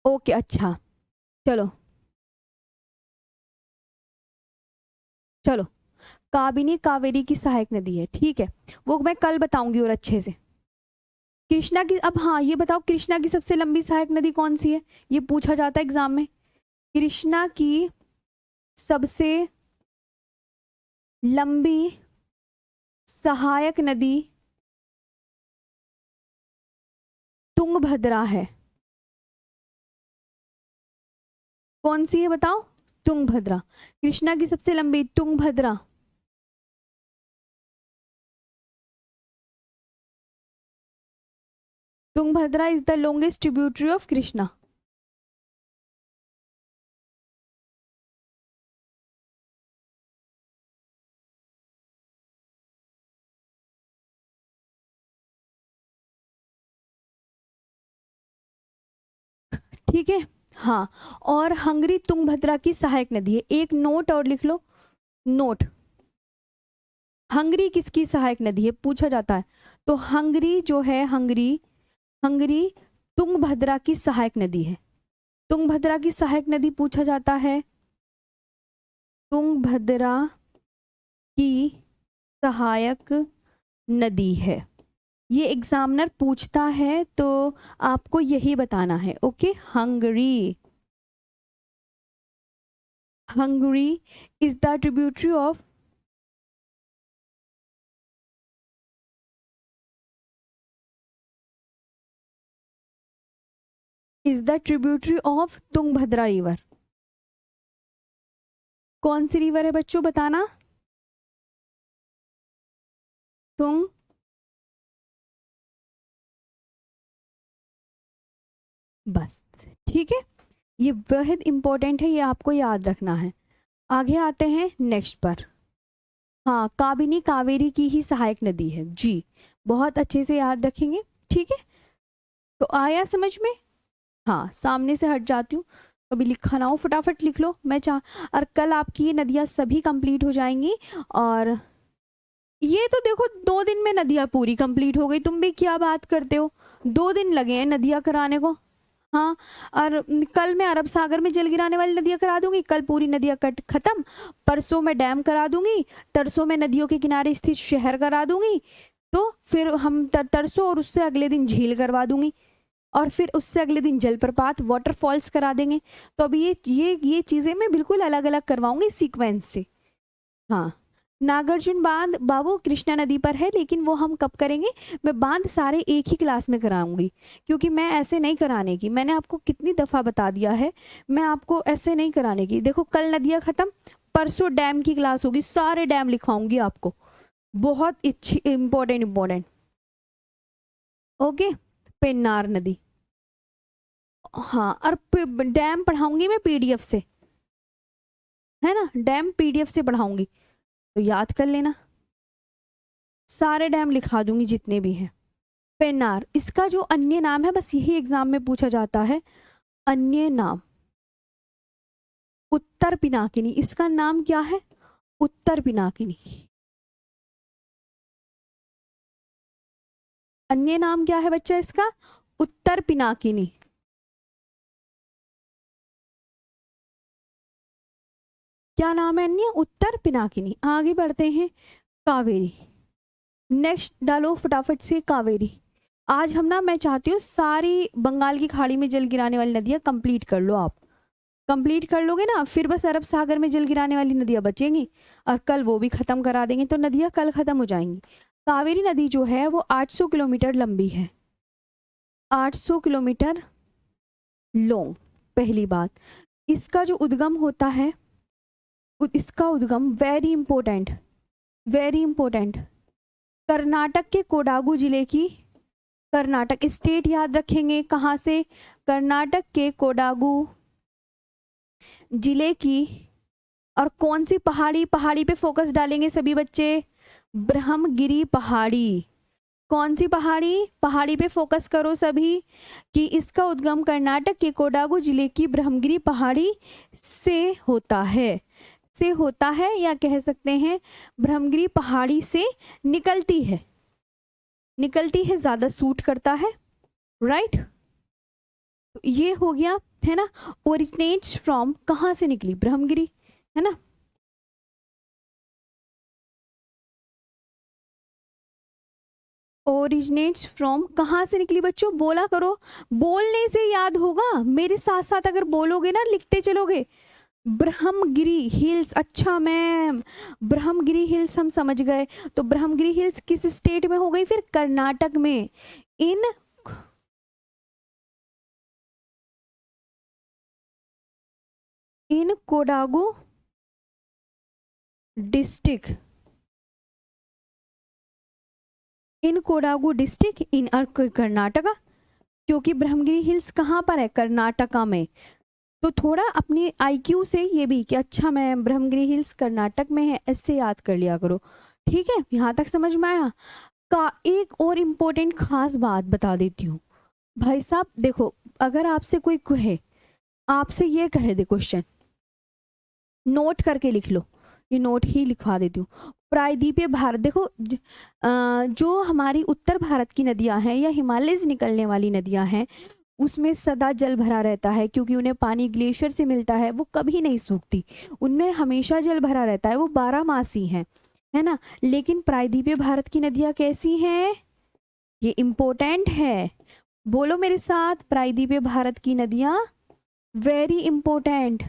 ओके अच्छा, चलो चलो, काबिनी कावेरी की सहायक नदी है, ठीक है, वो मैं कल बताऊंगी और अच्छे से। कृष्णा की, अब हाँ ये बताओ कृष्णा की सबसे लंबी सहायक नदी कौन सी है, ये पूछा जाता है एग्जाम में। कृष्णा की सबसे लंबी सहायक नदी तुंगभद्रा है। कौन सी है बताओ, तुंगभद्रा, कृष्णा की सबसे लंबी Tungabhadra. Tungabhadra is the longest tributary of Krishna. ठीक है, हाँ, और हंगरी तुंगभद्रा की सहायक नदी है। एक नोट और लिख लो, नोट, हंगरी किसकी सहायक नदी है पूछा जाता है, तो हंगरी जो है, हंगरी, हंगरी तुंगभद्रा की सहायक नदी है। तुंगभद्रा की सहायक नदी पूछा जाता है, तुंगभद्रा की सहायक नदी है, ये एग्जामिनर पूछता है तो आपको यही बताना है। Okay, Hungary, Hungary is the tributary of, is the tributary of Tungabhadra river. कौन सी रिवर है बच्चों बताना, तुंग, बस, ठीक है, ये बेहद इंपॉर्टेंट है, ये आपको याद रखना है। आगे आते हैं नेक्स्ट पर। हाँ, काबिनी कावेरी की ही सहायक नदी है जी, बहुत अच्छे से याद रखेंगे, ठीक है। तो आया समझ में, हाँ सामने से हट जाती हूँ, कभी लिखा ना हो फटाफट लिख लो, मैं चाह, और कल आपकी ये नदियाँ सभी कंप्लीट हो जाएंगी। और ये तो देखो 2 दिन में नदियाँ पूरी कंप्लीट हो गई, तुम भी क्या बात करते हो, 2 दिन लगे हैं नदियाँ कराने को। हाँ, और कल मैं अरब सागर में जल गिराने वाली नदियाँ करा दूंगी, कल पूरी नदियाँ कट खत्म, परसों मैं डैम करा दूंगी, तरसों मैं नदियों के किनारे स्थित शहर करा दूंगी, तो फिर हम तरसों और उससे अगले दिन झील करवा दूंगी, और फिर उससे अगले दिन जलप्रपात वाटरफॉल्स करा देंगे। तो अभी ये चीजें मैं बिल्कुल अलग अलग करवाऊंगी सीक्वेंस से। हाँ, नागार्जुन बांध बाबू कृष्णा नदी पर है, लेकिन वो हम कब करेंगे, मैं बांध सारे एक ही क्लास में कराऊंगी, क्योंकि मैं ऐसे नहीं कराने की, मैंने आपको कितनी दफा बता दिया है, मैं आपको ऐसे नहीं कराने की। देखो कल नदियां खत्म, परसों डैम की क्लास होगी, सारे डैम लिखवाऊंगी आपको, बहुत अच्छी इंपॉर्टेंट इंपॉर्टेंट। ओके, पेन्नार नदी, हाँ, और डैम पढ़ाऊंगी मैं पीडीएफ से, है ना, डैम पीडीएफ से पढ़ाऊंगी, तो याद कर लेना, सारे डैम लिखा दूंगी जितने भी हैं। पेन्नार, इसका जो अन्य नाम है, बस यही एग्जाम में पूछा जाता है, अन्य नाम, उत्तर पिनाकिनी, इसका नाम क्या है, उत्तर पिनाकिनी, अन्य नाम क्या है बच्चा इसका, उत्तर पिनाकिनी। क्या नाम है अन्य, उत्तर पिनाकिनी। आगे बढ़ते हैं, कावेरी, नेक्स्ट डालो फटाफट से कावेरी। आज हम ना, मैं चाहती हूँ सारी बंगाल की खाड़ी में जल गिराने वाली नदियां कंप्लीट कर लो आप, कंप्लीट कर लोगे ना, फिर बस अरब सागर में जल गिराने वाली नदियां बचेंगी, और कल वो भी खत्म करा देंगे, तो नदियां कल खत्म हो जाएंगी। कावेरी नदी जो है वो 800 किलोमीटर लंबी है, 800 किलोमीटर लॉन्ग, पहली बात। इसका जो उद्गम होता है, इसका उद्गम very important, very important, Karnataka के कोडागु जिले की, कर्नाटक स्टेट याद रखेंगे कहाँ से, कर्नाटक के कोडागु जिले की, और कौन सी पहाड़ी, पहाड़ी पे फोकस डालेंगे सभी बच्चे, ब्रह्मगिरी पहाड़ी। कौन सी पहाड़ी, पहाड़ी पे फोकस करो सभी, कि इसका उद्गम कर्नाटक के कोडागु जिले की ब्रह्मगिरी पहाड़ी से होता है, से होता है, या कह सकते हैं ब्रह्मगिरी पहाड़ी से निकलती है, निकलती है, ज्यादा सूट करता है, राइट। ये हो गया, है ना। ओरिजिनेट्स फ्रॉम, कहाँ से निकली, ब्रह्मगिरी, है ना। ओरिजिनेट्स फ्रॉम, कहाँ से निकली बच्चों, बोला करो, बोलने से याद होगा, मेरे साथ साथ अगर बोलोगे ना, लिखते चलोगे। ब्रह्मगिरी हिल्स, अच्छा मैम, ब्रह्मगिरी हिल्स हम समझ गए, तो ब्रह्मगिरी हिल्स किस स्टेट में हो गई फिर, कर्नाटक में, in in Kodagu district, in Kodagu district in Karnataka, क्योंकि ब्रह्मगिरी हिल्स कहाँ पर है, कर्नाटका में। तो थोड़ा अपनी आईक्यू से ये भी कि अच्छा मैं ब्रह्मगिरी हिल्स कर्नाटक में है, ऐसे याद कर लिया करो, ठीक है। यहाँ तक समझ में आया। का एक और इम्पोर्टेंट खास बात बता देती हूँ भाई साहब, देखो अगर आपसे कोई कहे, आपसे ये कहे दे क्वेश्चन, नोट करके लिख लो, ये नोट ही लिखवा देती हूँ। प्रायद्वीपीय भारत, देखो जो हमारी उत्तर भारत की नदियां हैं या हिमालय से निकलने वाली नदियां हैं, उसमें सदा जल भरा रहता है, क्योंकि उन्हें पानी ग्लेशियर से मिलता है, वो कभी नहीं सूखती, उनमें हमेशा जल भरा रहता है, वो 12 मासी हैं, है ना। लेकिन प्रायद्वीपीय भारत की नदियां कैसी हैं, ये इंपॉर्टेंट है, बोलो मेरे साथ, प्रायद्वीपीय भारत की नदियां वेरी इंपॉर्टेंट,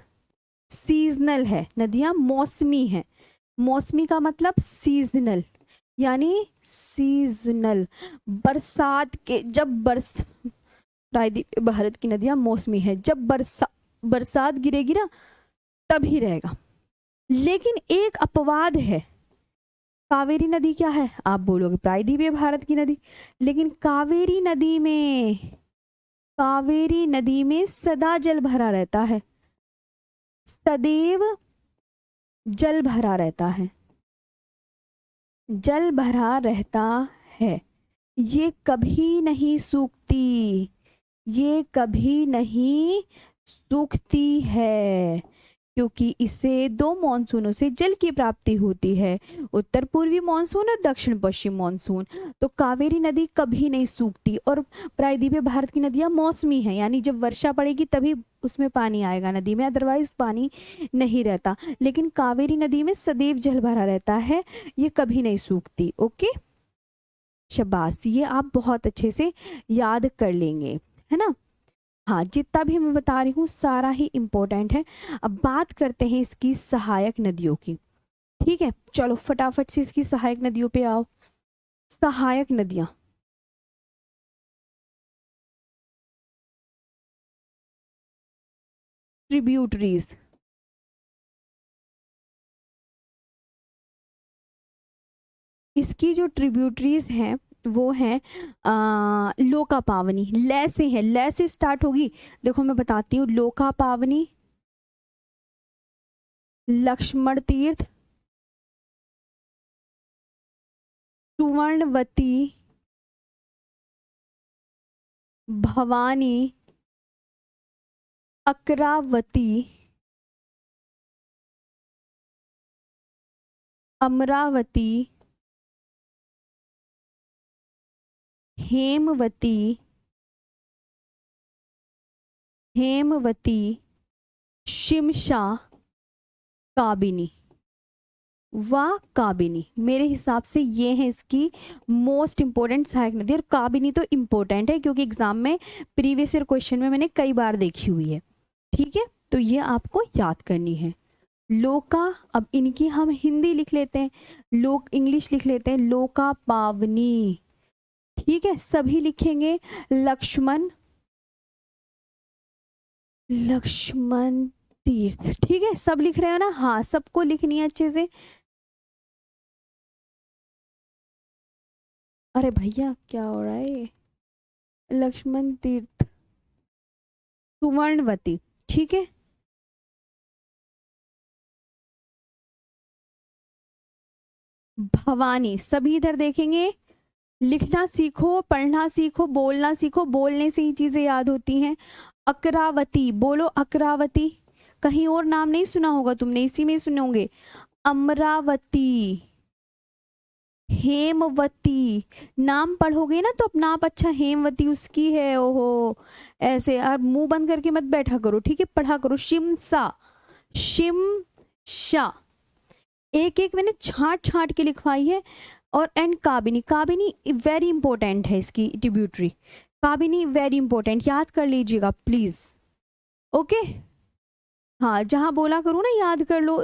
सीजनल है, नदियां मौसमी है, मौसमी का मतलब सीजनल, यानी सीजनल, बरसात के जब प्रायद्वीपीय भारत की नदियां मौसमी है, जब बरसात गिरेगी ना तभी रहेगा। लेकिन एक अपवाद है, कावेरी नदी क्या है, आप बोलोगे प्रायद्वीपीय भारत की नदी, लेकिन कावेरी नदी में सदा जल भरा रहता है, सदैव जल भरा रहता है, जल भरा रहता है, ये कभी नहीं सूखती, ये कभी नहीं सूखती है, क्योंकि इसे 2 मॉनसूनों से जल की प्राप्ति होती है, उत्तर पूर्वी मॉनसून और दक्षिण पश्चिम मॉनसून। तो कावेरी नदी कभी नहीं सूखती, और प्रायद्वीपीय भारत की नदियां मौसमी हैं, यानी जब वर्षा पड़ेगी तभी उसमें पानी आएगा नदी में, अदरवाइज पानी नहीं रहता। लेकिन कावेरी नदी में सदैव जल भरा रहता है, ये कभी नहीं सूखती। ओके, शाबाश, ये आप बहुत अच्छे से याद कर लेंगे, है ना। हाँ, जितना भी मैं बता रही हूँ सारा ही इम्पोर्टेंट है। अब बात करते हैं इसकी सहायक नदियों की, ठीक है। चलो फटाफट से इसकी सहायक नदियों पे आओ। सहायक नदियां, ट्रिब्यूटरीज, इसकी जो ट्रिब्यूटरीज हैं वो हैं लोका पावनी, ले से है, ले से स्टार्ट होगी, देखो मैं बताती हूँ, लोका पावनी, लक्ष्मण तीर्थ, सुवर्णवती, भवानी, अकरावती, अमरावती, हेमवती, हेमवती, शिमशा, काबिनी, व काबिनी, मेरे हिसाब से ये है इसकी मोस्ट इंपॉर्टेंट सहायक नदी। और काबिनी तो इंपॉर्टेंट है क्योंकि एग्जाम में प्रीवियस ईयर क्वेश्चन में मैंने कई बार देखी हुई है, ठीक है। तो ये आपको याद करनी है। लोका, अब इनकी हम हिंदी लिख लेते हैं, लोक इंग्लिश लिख लेते हैं, लोका पावनी, ठीक है, सभी लिखेंगे। लक्ष्मण, लक्ष्मण तीर्थ, ठीक है, सब लिख रहे हो ना, हाँ सबको लिखनी है अच्छे से। अरे भैया क्या हो रहा है ये, लक्ष्मण तीर्थ, सुवर्णवती, ठीक है, भवानी। सभी इधर देखेंगे, लिखना सीखो, पढ़ना सीखो, बोलना सीखो, बोलने से ही चीजें याद होती हैं। अकरावती, बोलो अकरावती। कहीं और नाम नहीं सुना होगा तुमने, इसी में सुने होंगे। अमरावती, हेमवती। नाम पढ़ोगे ना तो अपना आप अच्छा, हेमवती उसकी है, ओहो ऐसे। और मुंह बंद करके मत बैठा करो, ठीक है, पढ़ा करो। शिमसा, शिमशा, एक एक मैंने छांट छांट के लिखवाई है। और and Kabini, Kabini very important है इसकी ट्रिब्यूटरी। काबिनी वेरी इंपॉर्टेंट, याद कर लीजिएगा प्लीज। ओके, हाँ जहां बोला करूँ ना याद कर लो।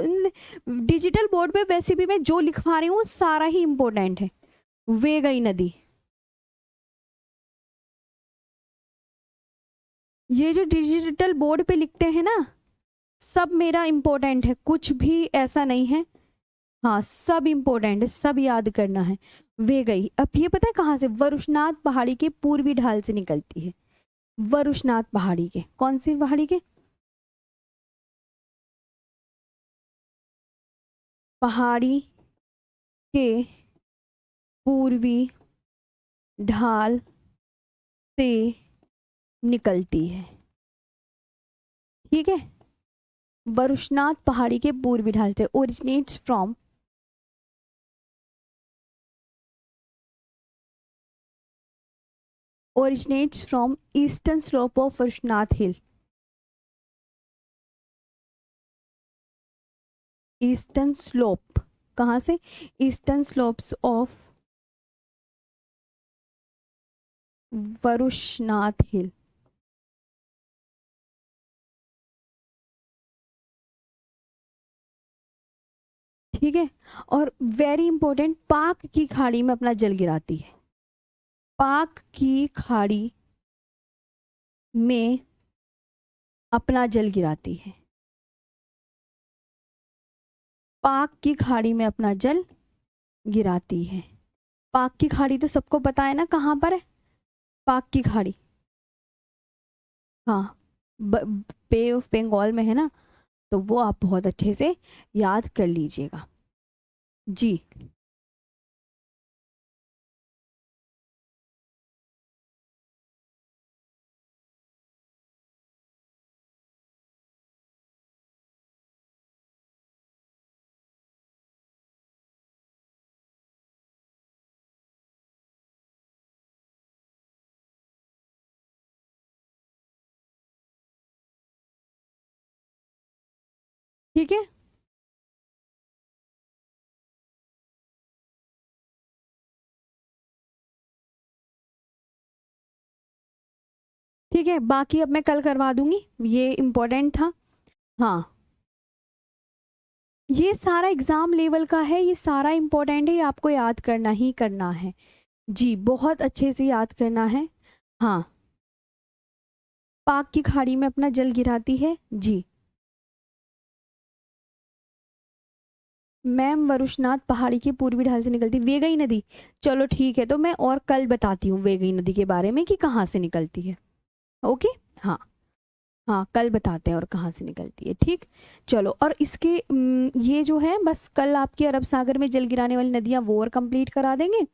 डिजिटल बोर्ड पे वैसे भी मैं जो लिखवा रही हूँ सारा ही इंपॉर्टेंट है। वे गई नदी, ये जो डिजिटल बोर्ड पे लिखते हैं ना, सब मेरा इंपॉर्टेंट है, कुछ भी ऐसा नहीं है। हाँ सब इंपॉर्टेंट है, सब याद करना है। वे गई, अब ये पता है कहाँ से? वरुषनाथ पहाड़ी के पूर्वी ढाल से निकलती है। वरुषनाथ पहाड़ी के, कौन सी पहाड़ी के? पहाड़ी के पूर्वी ढाल से निकलती है, ठीक है। वरुषनाथ पहाड़ी के पूर्वी ढाल से, originates from, originates from eastern slope of Vishnath Hill. Eastern slope, कहाँ से? ईस्टर्न स्लोप्स ऑफ वरुषनाथ हिल, ठीक है। और वेरी इंपॉर्टेंट, पाक की खाड़ी में अपना जल गिराती है। पाक की खाड़ी में अपना जल गिराती है। पाक की खाड़ी में अपना जल गिराती है। पाक की खाड़ी तो सबको पता है ना कहाँ पर है? पाक की खाड़ी, हाँ बे ऑफ बंगाल में है ना, तो वो आप बहुत अच्छे से याद कर लीजिएगा जी। ठीक है, ठीक है, बाकी अब मैं कल करवा दूंगी, ये इम्पोर्टेंट था। हाँ ये सारा एग्जाम लेवल का है, ये सारा इम्पोर्टेंट है, ये आपको याद करना ही करना है जी, बहुत अच्छे से याद करना है। हाँ, पाक की खाड़ी में अपना जल गिराती है जी। मैम वरुषनाथ पहाड़ी की पूर्वी ढाल से निकलती वेगई नदी, चलो ठीक है, तो मैं और कल बताती हूँ वेगई नदी के बारे में कि कहाँ से निकलती है। ओके, हाँ हाँ कल बताते हैं और कहाँ से निकलती है, ठीक। चलो, और इसके ये जो है बस कल आपकी अरब सागर में जल गिराने वाली नदियां वो और कंप्लीट करा देंगे,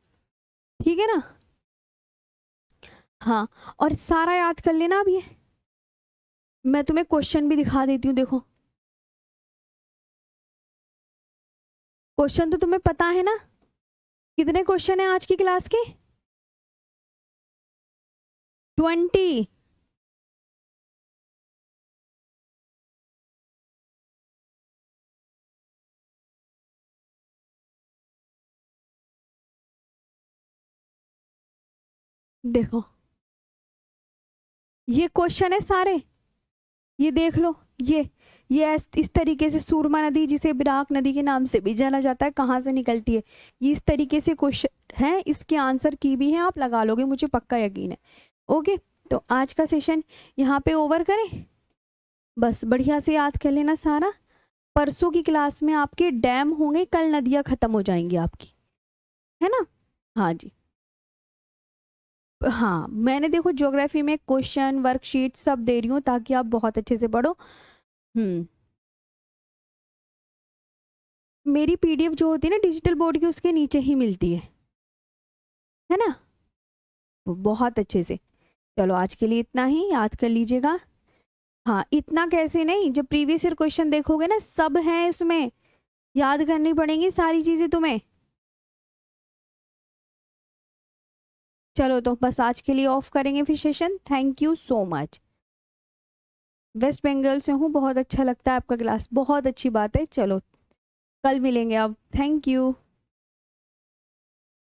ठीक है ना। हाँ, और सारा याद कर लेना अब ये, मैं तुम्हें क्वेश्चन भी दिखा देती हूँ, देखो क्वेश्चन तो तुम्हें पता है ना, कितने क्वेश्चन है आज की क्लास के? 20। देखो ये क्वेश्चन है सारे, ये देख लो, ये इस तरीके से सूरमा नदी, जिसे बिराक नदी के नाम से भी जाना जाता है, कहाँ से निकलती है, ये इस तरीके से क्वेश्चन है, इसके आंसर की भी है, आप लगा लोगे मुझे पक्का यकीन है। ओके, तो आज का सेशन यहाँ पे ओवर करें, बस बढ़िया से याद कर लेना सारा। परसों की क्लास में आपके डैम होंगे, कल नदियाँ खत्म हो जाएंगी आपकी, है ना। हाँ जी, हाँ मैंने देखो ज्योग्राफी में क्वेश्चन वर्कशीट सब दे रही हूँ ताकि आप बहुत अच्छे से पढ़ो। हम्म, मेरी पीडीएफ जो होती है ना डिजिटल बोर्ड की, उसके नीचे ही मिलती है ना, बहुत अच्छे से। चलो आज के लिए इतना ही, याद कर लीजिएगा। हाँ, इतना कैसे नहीं, जब प्रीवियस ईयर क्वेश्चन देखोगे ना सब हैं इसमें, याद करनी पड़ेंगी सारी चीजें तुम्हें। चलो तो बस आज के लिए ऑफ करेंगे फिर session. Thank you so much. West Bengal से हूँ, बहुत अच्छा लगता है आपका क्लास, बहुत अच्छी बात है। चलो कल मिलेंगे अब, थैंक यू।